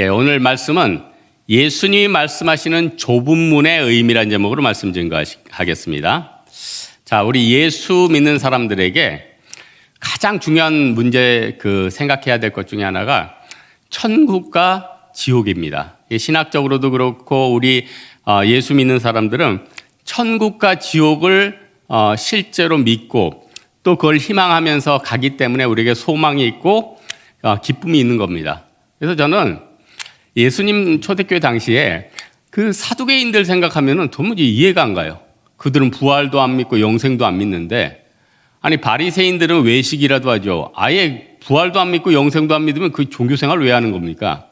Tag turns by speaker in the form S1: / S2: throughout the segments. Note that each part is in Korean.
S1: 오늘 말씀은 예수님이 말씀하시는 좁은 문의 의미라는 제목으로 말씀 증거하겠습니다. 자, 우리 예수 믿는 사람들에게 가장 중요한 문제 생각해야 될 것 중에 하나가 천국과 지옥입니다. 신학적으로도 그렇고 우리 예수 믿는 사람들은 천국과 지옥을 실제로 믿고 또 그걸 희망하면서 가기 때문에 우리에게 소망이 있고 기쁨이 있는 겁니다. 그래서 저는 예수님 초대교회 당시에 그 사두개인들 생각하면은 도무지 이해가 안 가요. 그들은 부활도 안 믿고 영생도 안 믿는데, 아니 바리새인들은 외식이라도 하죠. 아예 부활도 안 믿고 영생도 안 믿으면 그 종교생활을 왜 하는 겁니까?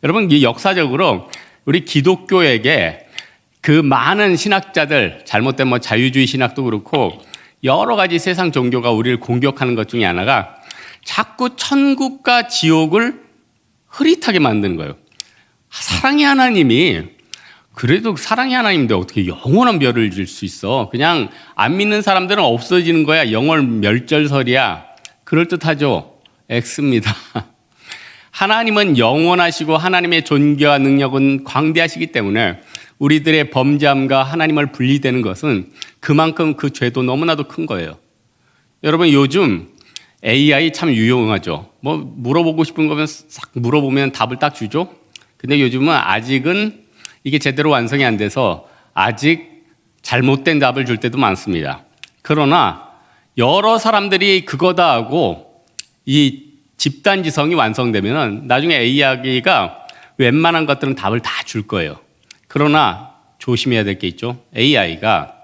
S1: 여러분, 이 역사적으로 우리 기독교에게 그 많은 신학자들, 잘못된 자유주의 신학도 그렇고 여러 가지 세상 종교가 우리를 공격하는 것 중에 하나가 자꾸 천국과 지옥을 흐릿하게 만드는 거예요. 사랑의 하나님이, 그래도 사랑의 하나님인데 어떻게 영원한 멸을 줄 수 있어? 그냥 안 믿는 사람들은 없어지는 거야. 영원 멸절설이야. 그럴듯하죠? X입니다. 하나님은 영원하시고 하나님의 존귀와 능력은 광대하시기 때문에 우리들의 범죄함과 하나님을 분리되는 것은 그만큼 그 죄도 너무나도 큰 거예요. 여러분, 요즘 AI 참 유용하죠. 물어보고 싶은 거면 싹 물어보면 답을 딱 주죠. 근데 요즘은 아직은 이게 제대로 완성이 안 돼서 아직 잘못된 답을 줄 때도 많습니다. 그러나 여러 사람들이 그거다 하고 이 집단지성이 완성되면 나중에 AI가 웬만한 것들은 답을 다 줄 거예요. 그러나 조심해야 될 게 있죠. AI가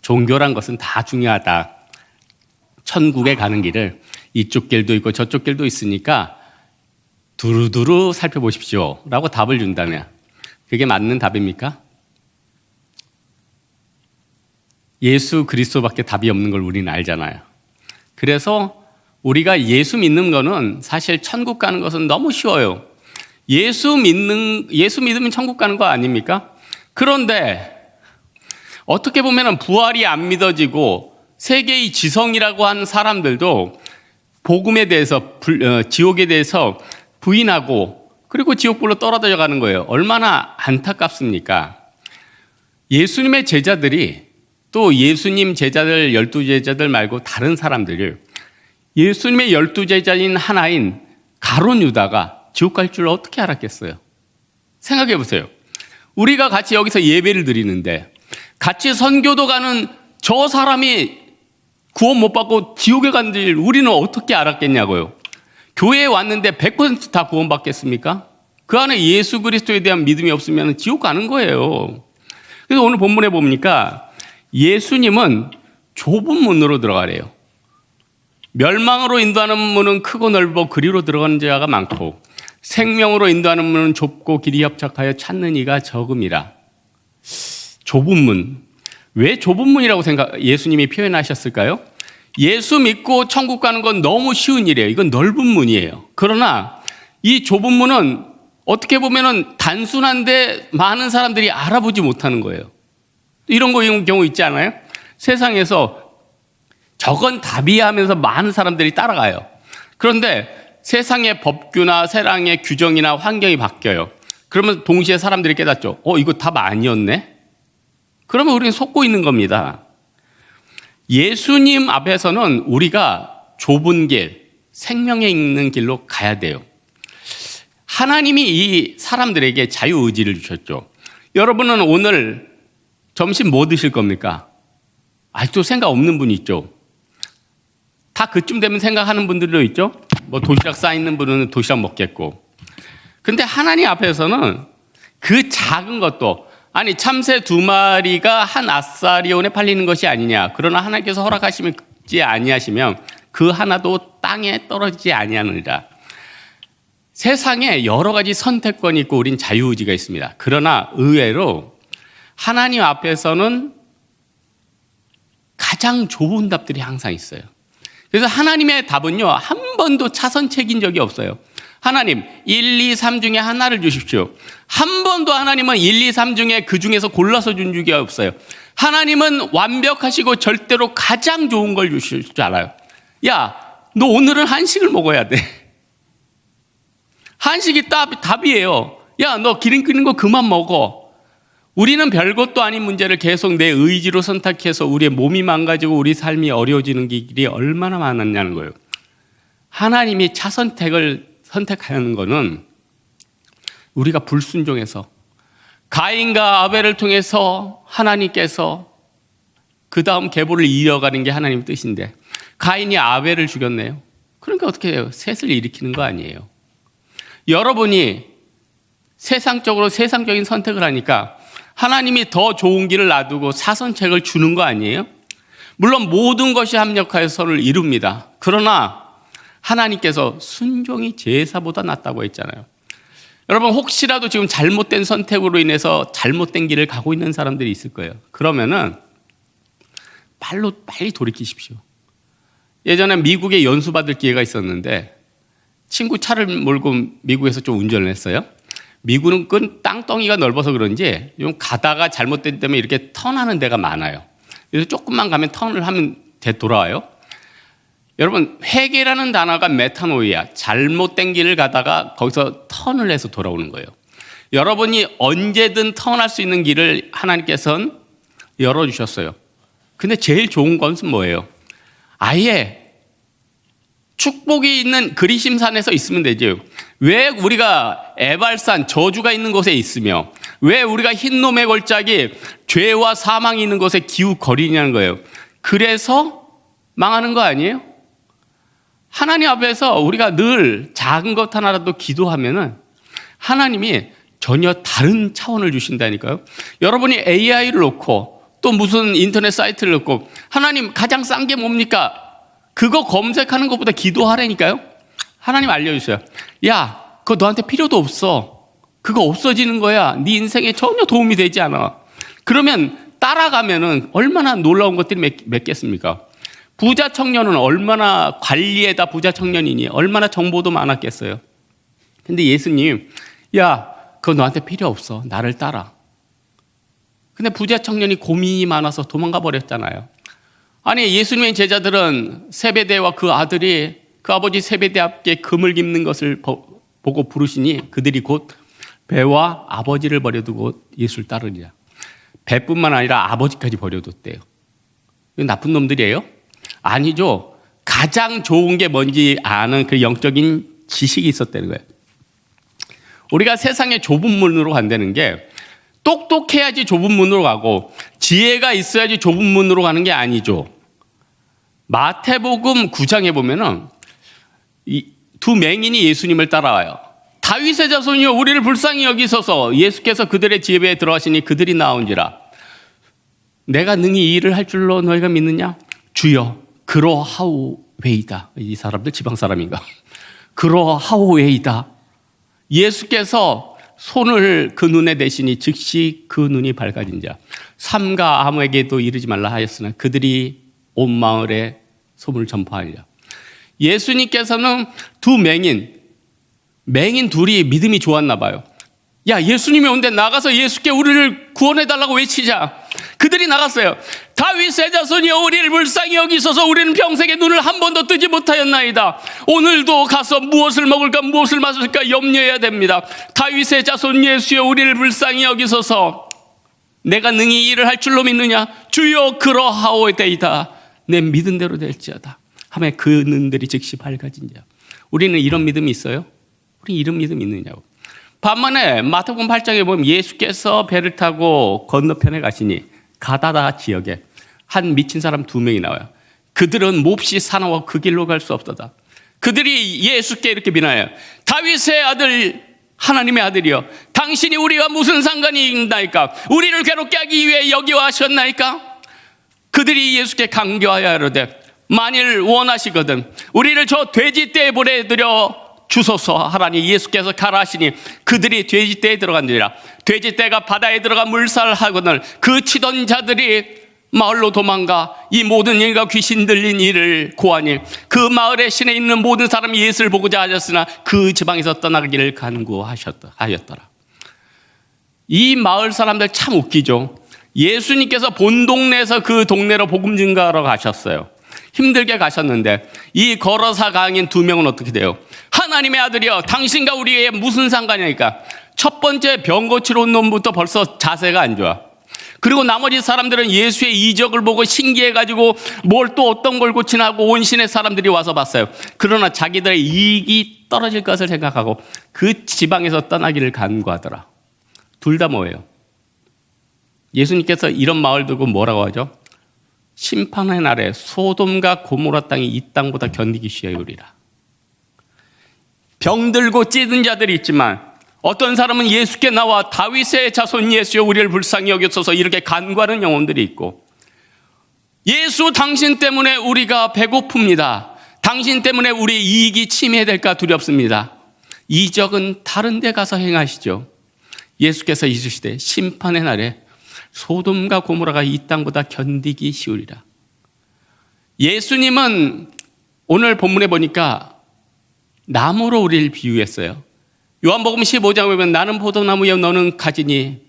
S1: 종교란 것은 다 중요하다. 천국에 가는 길을 이쪽 길도 있고 저쪽 길도 있으니까 두루두루 살펴보십시오 라고 답을 준다면 그게 맞는 답입니까? 예수 그리스도밖에 답이 없는 걸 우리는 알잖아요. 그래서 우리가 예수 믿는 거는 사실 천국 가는 것은 너무 쉬워요. 예수 믿으면 천국 가는 거 아닙니까? 그런데 어떻게 보면 부활이 안 믿어지고 세계의 지성이라고 하는 사람들도 복음에 대해서 지옥에 대해서 부인하고 그리고 지옥불로 떨어져 가는 거예요. 얼마나 안타깝습니까? 예수님의 제자들이 또 예수님 제자들 12제자들 말고 다른 사람들을 예수님의 12제자인 하나인 가룟 유다가 지옥 갈 줄 어떻게 알았겠어요? 생각해 보세요. 우리가 같이 여기서 예배를 드리는데 같이 선교도 가는 저 사람이 구원 못 받고 지옥에 간 줄 우리는 어떻게 알았겠냐고요. 교회에 왔는데 100% 다 구원 받겠습니까? 그 안에 예수 그리스도에 대한 믿음이 없으면 지옥 가는 거예요. 그래서 오늘 본문에 보니까 예수님은 좁은 문으로 들어가래요. 멸망으로 인도하는 문은 크고 넓어 그리로 들어가는 자가 많고 생명으로 인도하는 문은 좁고 길이 협착하여 찾는 이가 적음이라. 좁은 문. 왜 좁은 문이라고 예수님이 표현하셨을까요? 예수 믿고 천국 가는 건 너무 쉬운 일이에요. 이건 넓은 문이에요. 그러나 이 좁은 문은 어떻게 보면 단순한데 많은 사람들이 알아보지 못하는 거예요. 이런 경우 있지 않아요? 세상에서 저건 답이야 하면서 많은 사람들이 따라가요. 그런데 세상의 법규나 세상의 규정이나 환경이 바뀌어요. 그러면 동시에 사람들이 깨닫죠. 이거 답 아니었네? 그러면 우리는 속고 있는 겁니다. 예수님 앞에서는 우리가 좁은 길, 생명에 있는 길로 가야 돼요. 하나님이 이 사람들에게 자유의지를 주셨죠. 여러분은 오늘 점심 뭐 드실 겁니까? 아직도 생각 없는 분이 있죠. 다 그쯤 되면 생각하는 분들도 있죠. 도시락 쌓이는 분은 도시락 먹겠고. 근데 하나님 앞에서는 그 작은 것도, 아니 참새 2마리가 한 아사리온에 팔리는 것이 아니냐. 그러나 하나님께서 허락하시지 아니하시면 그 하나도 땅에 떨어지지 아니하느니라. 세상에 여러 가지 선택권이 있고 우린 자유의지가 있습니다. 그러나 의외로 하나님 앞에서는 가장 좁은 답들이 항상 있어요. 그래서 하나님의 답은요, 한 번도 차선책인 적이 없어요. 하나님 1, 2, 3 중에 하나를 주십시오. 한 번도 하나님은 1, 2, 3 중에 그 중에서 골라서 준 적이 없어요. 하나님은 완벽하시고 절대로 가장 좋은 걸 주실 줄 알아요. 야, 너 오늘은 한식을 먹어야 돼. 한식이 답이에요. 야, 너 기름 끓는 거 그만 먹어. 우리는 별것도 아닌 문제를 계속 내 의지로 선택해서 우리의 몸이 망가지고 우리 삶이 어려워지는 길이 얼마나 많았냐는 거예요. 하나님이 차선택을 선택하는 거는 우리가 불순종해서 가인과 아벨을 통해서 하나님께서 그 다음 계보를 이어가는 게 하나님 뜻인데 가인이 아벨을 죽였네요. 그러니까 어떻게 해요? 셋을 일으키는 거 아니에요. 여러분이 세상적인 선택을 하니까 하나님이 더 좋은 길을 놔두고 사선책을 주는 거 아니에요? 물론 모든 것이 합력하여 선을 이룹니다. 그러나 하나님께서 순종이 제사보다 낫다고 했잖아요. 여러분 혹시라도 지금 잘못된 선택으로 인해서 잘못된 길을 가고 있는 사람들이 있을 거예요. 그러면은 빨리 돌이키십시오. 예전에 미국에 연수 받을 기회가 있었는데 친구 차를 몰고 미국에서 좀 운전을 했어요. 미국은 땅덩이가 넓어서 그런지 좀 가다가 잘못된 때문에 이렇게 턴하는 데가 많아요. 그래서 조금만 가면 턴을 하면 돌아와요. 여러분 회개라는 단어가 메타노이아, 잘못된 길을 가다가 거기서 턴을 해서 돌아오는 거예요. 여러분이 언제든 턴할 수 있는 길을 하나님께서는 열어주셨어요. 근데 제일 좋은 것은 뭐예요? 아예 축복이 있는 그리심산에서 있으면 되죠. 왜 우리가 에발산 저주가 있는 곳에 있으며 왜 우리가 흰놈의 골짜기 죄와 사망이 있는 곳에 기웃거리냐는 거예요. 그래서 망하는 거 아니에요? 하나님 앞에서 우리가 늘 작은 것 하나라도 기도하면은 하나님이 전혀 다른 차원을 주신다니까요. 여러분이 AI를 놓고 또 무슨 인터넷 사이트를 놓고 하나님 가장 싼 게 뭡니까? 그거 검색하는 것보다 기도하라니까요. 하나님 알려주세요. 야, 그거 너한테 필요도 없어. 그거 없어지는 거야. 네 인생에 전혀 도움이 되지 않아. 그러면 따라가면은 얼마나 놀라운 것들이 맺겠습니까? 부자 청년은 얼마나 관리에다 부자 청년이니 얼마나 정보도 많았겠어요. 근데 예수님, 야, 그거 너한테 필요 없어. 나를 따라. 근데 부자 청년이 고민이 많아서 도망가 버렸잖아요. 아니 예수님의 제자들은 세베대와 그 아들이 그 아버지 세베대답게 금을 깁는 것을 보고 부르시니 그들이 곧 배와 아버지를 버려두고 예수를 따르리라. 배뿐만 아니라 아버지까지 버려뒀대요. 나쁜 놈들이에요? 아니죠. 가장 좋은 게 뭔지 아는 그 영적인 지식이 있었다는 거예요. 우리가 세상의 좁은 문으로 간다는 게 똑똑해야지 좁은 문으로 가고 지혜가 있어야지 좁은 문으로 가는 게 아니죠. 마태복음 9장에 보면은 두 맹인이 예수님을 따라와요. 다윗의 자손이여 우리를 불쌍히 여기소서. 예수께서 그들의 집에 들어가시니 그들이 나온지라. 내가 능히 이 일을 할 줄로 너희가 믿느냐? 주여 그러하오웨이다. 이 사람들 지방 사람인가? 그러하오웨이다. 예수께서 손을 그 눈에 대시니 즉시 그 눈이 밝아진 자. 삼가 아무에게도 이르지 말라 하였으나 그들이 온 마을에 소문을 전파하리라. 예수님께서는 두 맹인 둘이 믿음이 좋았나 봐요. 야, 예수님이 온데 나가서 예수께 우리를 구원해달라고 외치자. 그들이 나갔어요. 다윗의 자손이여 우리를 불쌍히 여기소서. 우리는 평생에 눈을 한 번도 뜨지 못하였나이다. 오늘도 가서 무엇을 먹을까 무엇을 마실까 염려해야 됩니다. 다윗의 자손 예수여 우리를 불쌍히 여기소서. 내가 능히 일을 할 줄로 믿느냐? 주여 그러하오되이다. 내 믿은 대로 될지어다. 하며 그 눈들이 즉시 밝아진 자. 우리는 이런 믿음이 있어요? 우리 이런 믿음이 있느냐고. 반면에 마태복음 8장에 보면 예수께서 배를 타고 건너편에 가시니 가다다 지역에 한 미친 사람 2명이 나와요. 그들은 몹시 사나워 그 길로 갈 수 없도다. 그들이 예수께 이렇게 비나요. 다윗의 아들 하나님의 아들이여 당신이 우리와 무슨 상관이 있나이까? 우리를 괴롭게 하기 위해 여기 와셨나이까? 그들이 예수께 강교하여 이르되 만일 원하시거든 우리를 저 돼지떼에 보내드려 주소서 하라니 예수께서 가라 하시니 그들이 돼지떼에 들어간지라. 돼지떼가 바다에 들어가 물살하거늘 그 치던 자들이 마을로 도망가 이 모든 일과 귀신 들린 일을 고하니 그 마을에 시내 있는 모든 사람이 예수를 보고자 하셨으나 그 지방에서 떠나기를 간구하였더라. 이 마을 사람들 참 웃기죠. 예수님께서 본 동네에서 그 동네로 복음 증거하러 가셨어요. 힘들게 가셨는데 이 거러사 강인 두 명은 어떻게 돼요? 하나님의 아들이여 당신과 우리의 무슨 상관이니까. 첫 번째 병 고치러 온 놈부터 벌써 자세가 안 좋아. 그리고 나머지 사람들은 예수의 이적을 보고 신기해가지고 뭘 또 어떤 걸 고치나고 온 시내 사람들이 와서 봤어요. 그러나 자기들의 이익이 떨어질 것을 생각하고 그 지방에서 떠나기를 간구하더라. 둘 다 뭐예요? 예수님께서 이런 마을 두고 뭐라고 하죠? 심판의 날에 소돔과 고모라 땅이 이 땅보다 견디기 쉬우리라. 병들고 찌든 자들이 있지만 어떤 사람은 예수께 나와 다윗의 자손 예수여 우리를 불쌍히 여겨소서 이렇게 간구하는 영혼들이 있고, 예수 당신 때문에 우리가 배고픕니다. 당신 때문에 우리의 이익이 침해될까 두렵습니다. 이적은 다른 데 가서 행하시죠. 예수께서 이르시되 심판의 날에 소돔과 고모라가 이 땅보다 견디기 쉬우리라. 예수님은 오늘 본문에 보니까 나무로 우리를 비유했어요. 요한복음 15장에 보면 나는 포도나무여 너는 가지니,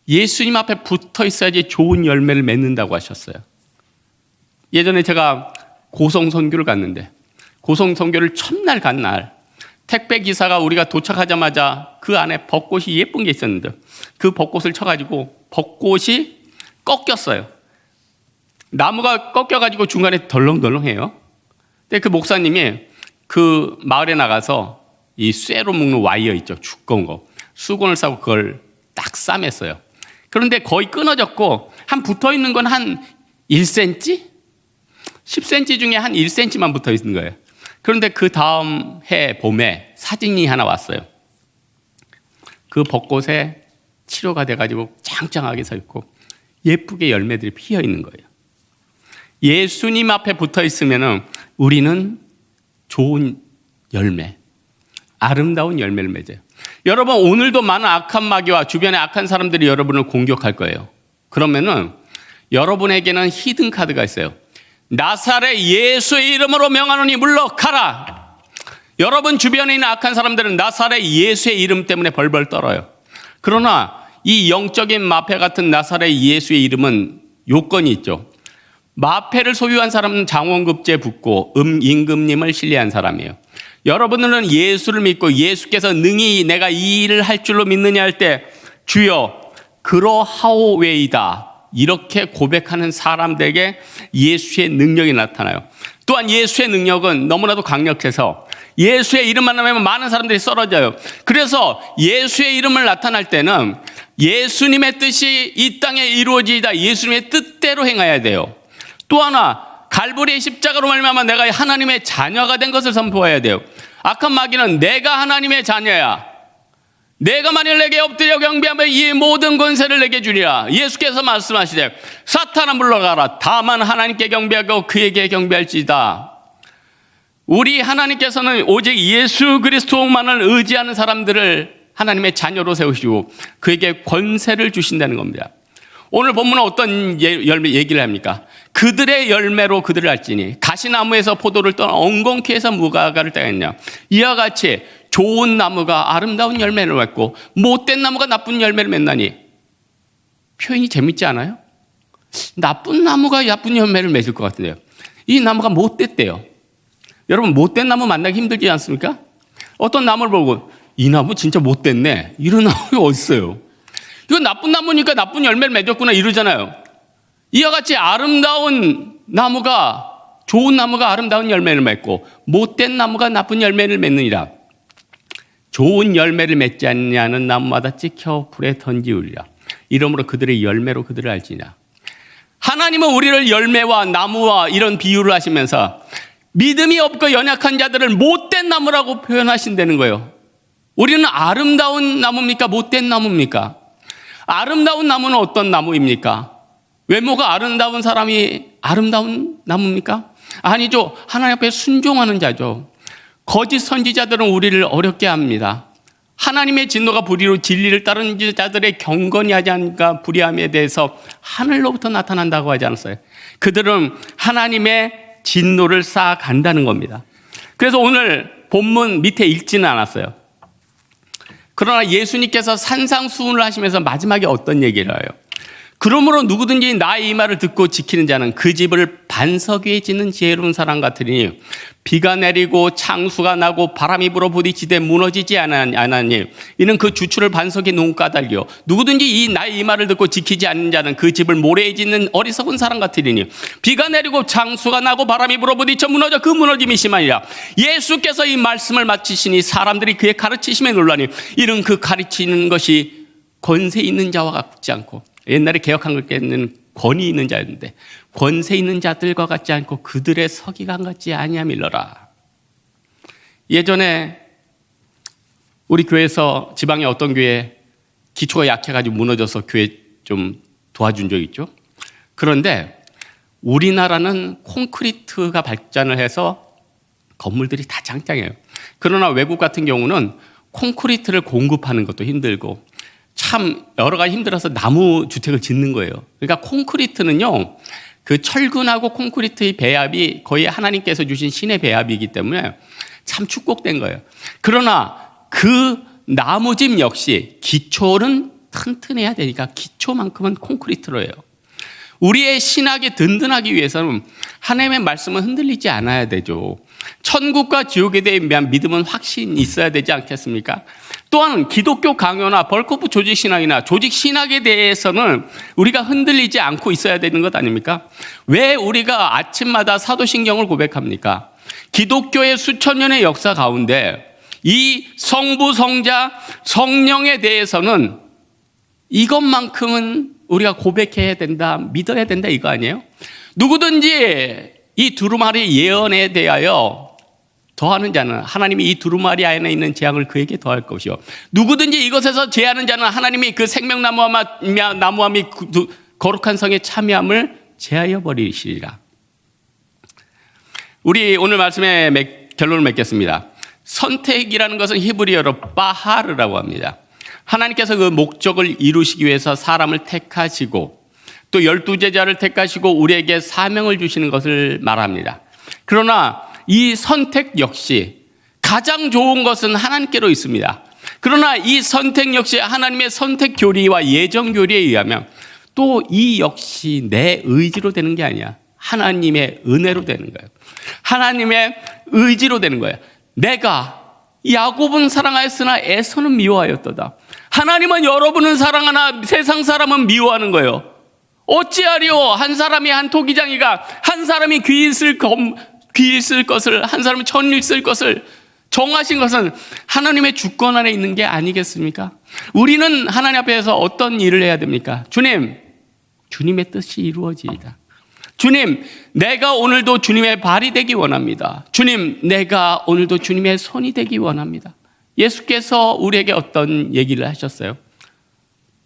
S1: 예수님 앞에 붙어 있어야지 좋은 열매를 맺는다고 하셨어요. 예전에 제가 고성 선교를 갔는데 고성 선교를 첫날 간 날 택배 기사가 우리가 도착하자마자 그 안에 벚꽃이 예쁜 게 있었는데 그 벚꽃을 쳐가지고 벚꽃이 꺾였어요. 나무가 꺾여가지고 중간에 덜렁덜렁해요. 근데 그 목사님이 그 마을에 나가서 이 쇠로 묶는 와이어 있죠. 두꺼운 거. 수건을 싸고 그걸 딱 싸맸어요. 그런데 거의 끊어졌고 한 붙어 있는 건 한 1cm? 10cm 중에 한 1cm만 붙어 있는 거예요. 그런데 그 다음 해 봄에 사진이 하나 왔어요. 그 벚꽃에 치료가 돼가지고 짱짱하게 서 있고 예쁘게 열매들이 피어 있는 거예요. 예수님 앞에 붙어 있으면 우리는 좋은 열매, 아름다운 열매를 맺어요. 여러분, 오늘도 많은 악한 마귀와 주변의 악한 사람들이 여러분을 공격할 거예요. 그러면은 여러분에게는 히든 카드가 있어요. 나사렛 예수의 이름으로 명하노니 물러가라. 여러분 주변에 있는 악한 사람들은 나사렛 예수의 이름 때문에 벌벌 떨어요. 그러나 이 영적인 마패 같은 나사렛 예수의 이름은 요건이 있죠. 마패를 소유한 사람은 장원급제 붙고 임금님을 신뢰한 사람이에요. 여러분들은 예수를 믿고 예수께서 능히 내가 이 일을 할 줄로 믿느냐 할 때 주여 그러하오웨이다 이렇게 고백하는 사람들에게 예수의 능력이 나타나요. 또한 예수의 능력은 너무나도 강력해서 예수의 이름만 하면 많은 사람들이 쓰러져요. 그래서 예수의 이름을 나타날 때는 예수님의 뜻이 이 땅에 이루어지다 예수님의 뜻대로 행해야 돼요. 또 하나 갈보리의 십자가로 말미암아 내가 하나님의 자녀가 된 것을 선포해야 돼요. 악한 마귀는 내가 하나님의 자녀야. 내가 만일 내게 엎드려 경배하면 이 모든 권세를 내게 주리라. 예수께서 말씀하시되 사탄아 물러가라. 다만 하나님께 경배하고 그에게 경배할지다. 우리 하나님께서는 오직 예수 그리스도만을 의지하는 사람들을 하나님의 자녀로 세우시고 그에게 권세를 주신다는 겁니다. 오늘 본문은 어떤 열매 얘기를 합니까? 그들의 열매로 그들을 알지니 가시나무에서 포도를 떠나 엉겅퀴 해서 무화과를 따겠냐. 이와 같이 좋은 나무가 아름다운 열매를 맺고 못된 나무가 나쁜 열매를 맺나니. 표현이 재밌지 않아요? 나쁜 나무가 나쁜 열매를 맺을 것 같은데요. 이 나무가 못됐대요. 여러분 못된 나무 만나기 힘들지 않습니까? 어떤 나무를 보고 이 나무 진짜 못됐네 이런 나무가 어딨어요. 이건 나쁜 나무니까 나쁜 열매를 맺었구나 이러잖아요. 이와 같이 아름다운 나무가 좋은 나무가 아름다운 열매를 맺고 못된 나무가 나쁜 열매를 맺느니라. 좋은 열매를 맺지 않냐는 나무마다 찍혀 불에 던지우리라. 이러므로 그들의 열매로 그들을 알지니라. 하나님은 우리를 열매와 나무와 이런 비유를 하시면서 믿음이 없고 연약한 자들을 못된 나무라고 표현하신다는 거예요. 우리는 아름다운 나무입니까? 못된 나무입니까? 아름다운 나무는 어떤 나무입니까? 외모가 아름다운 사람이 아름다운 나무입니까? 아니죠. 하나님 앞에 순종하는 자죠. 거짓 선지자들은 우리를 어렵게 합니다. 하나님의 진노가 불의로 진리를 따르는 자들의 경건이 하지 않은가 불의함에 대해서 하늘로부터 나타난다고 하지 않았어요. 그들은 하나님의 진노를 쌓아간다는 겁니다. 그래서 오늘 본문 밑에 읽지는 않았어요. 그러나 예수님께서 산상수훈을 하시면서 마지막에 어떤 얘기를 해요? 그러므로 누구든지 나의 이 말을 듣고 지키는 자는 그 집을 반석 위에 짓는 지혜로운 사람 같으니 비가 내리고 창수가 나고 바람이 불어 부딪히되 무너지지 않았니. 이는 그 주추를 반석에 놓은 까닭이요. 누구든지 나의 이 말을 듣고 지키지 않는 자는 그 집을 모래에 짓는 어리석은 사람 같으리니 비가 내리고 창수가 나고 바람이 불어 부딪혀 무너져 그 무너짐이 심하니라. 예수께서 이 말씀을 마치시니 사람들이 그의 가르치심에 놀라니 이는 그 가르치는 것이 권세 있는 자와 같지 않고, 옛날에 개혁한국에는 권위 있는 자였는데 권세 있는 자들과 같지 않고 그들의 서기관 같지 아니함일러라. 예전에 우리 교회에서 지방의 어떤 교회 기초가 약해가지고 무너져서 교회 좀 도와준 적 있죠. 그런데 우리나라는 콘크리트가 발전을 해서 건물들이 다 짱짱해요. 그러나 외국 같은 경우는 콘크리트를 공급하는 것도 힘들고 참 여러 가지 힘들어서 나무 주택을 짓는 거예요. 그러니까 콘크리트는요, 그 철근하고 콘크리트의 배합이 거의 하나님께서 주신 신의 배합이기 때문에 참 축복된 거예요. 그러나 그 나무집 역시 기초는 튼튼해야 되니까 기초만큼은 콘크리트로 해요. 우리의 신학이 든든하기 위해서는 하나님의 말씀은 흔들리지 않아야 되죠. 천국과 지옥에 대한 믿음은 확신이 있어야 되지 않겠습니까? 또한 기독교 강요나 벌크업 조직 신학이나 조직 신학에 대해서는 우리가 흔들리지 않고 있어야 되는 것 아닙니까? 왜 우리가 아침마다 사도신경을 고백합니까? 기독교의 수천 년의 역사 가운데 이 성부, 성자, 성령에 대해서는 이것만큼은 우리가 고백해야 된다, 믿어야 된다 이거 아니에요? 누구든지 이 두루마리 예언에 대하여 더하는 자는 하나님이 이 두루마리 안에 있는 재앙을 그에게 더할 것이요. 누구든지 이것에서 제하는 자는 하나님이 그 생명나무와 및 거룩한 성의 참여함을 제하여 버리시리라. 우리 오늘 말씀의 결론을 맺겠습니다. 선택이라는 것은 히브리어로 바하르라고 합니다. 하나님께서 그 목적을 이루시기 위해서 사람을 택하시고 또 12제자를 택하시고 우리에게 사명을 주시는 것을 말합니다. 그러나 이 선택 역시 가장 좋은 것은 하나님께로 있습니다. 그러나 이 선택 역시 하나님의 선택 교리와 예정 교리에 의하면 또 이 역시 내 의지로 되는 게 아니야. 하나님의 은혜로 되는 거예요. 하나님의 의지로 되는 거예요. 내가 야곱은 사랑하였으나 에서는 미워하였도다. 하나님은 여러분은 사랑하나 세상 사람은 미워하는 거예요. 어찌하리요? 한 사람이 한 토기장이가 한 사람이 귀 있을 것을 한 사람이 천 있을 것을 정하신 것은 하나님의 주권 안에 있는 게 아니겠습니까? 우리는 하나님 앞에서 어떤 일을 해야 됩니까? 주님, 주님의 뜻이 이루어지이다. 주님, 내가 오늘도 주님의 발이 되기 원합니다. 주님, 내가 오늘도 주님의 손이 되기 원합니다. 예수께서 우리에게 어떤 얘기를 하셨어요?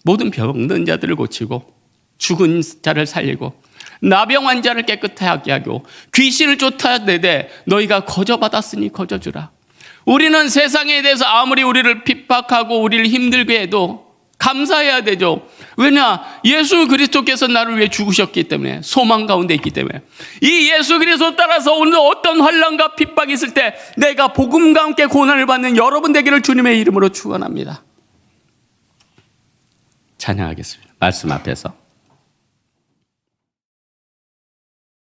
S1: 모든 병든 자들을 고치고 죽은 자를 살리고 나병 환자를 깨끗하게 하고 귀신을 쫓아내되 너희가 거저받았으니 거저주라. 우리는 세상에 대해서 아무리 우리를 핍박하고 우리를 힘들게 해도 감사해야 되죠. 왜냐? 예수 그리스도께서 나를 위해 죽으셨기 때문에, 소망 가운데 있기 때문에. 이 예수 그리스도 따라서 오늘 어떤 환난과 핍박이 있을 때 내가 복음과 함께 고난을 받는 여러분 되기를 주님의 이름으로 축원합니다. 찬양하겠습니다. 말씀 앞에서.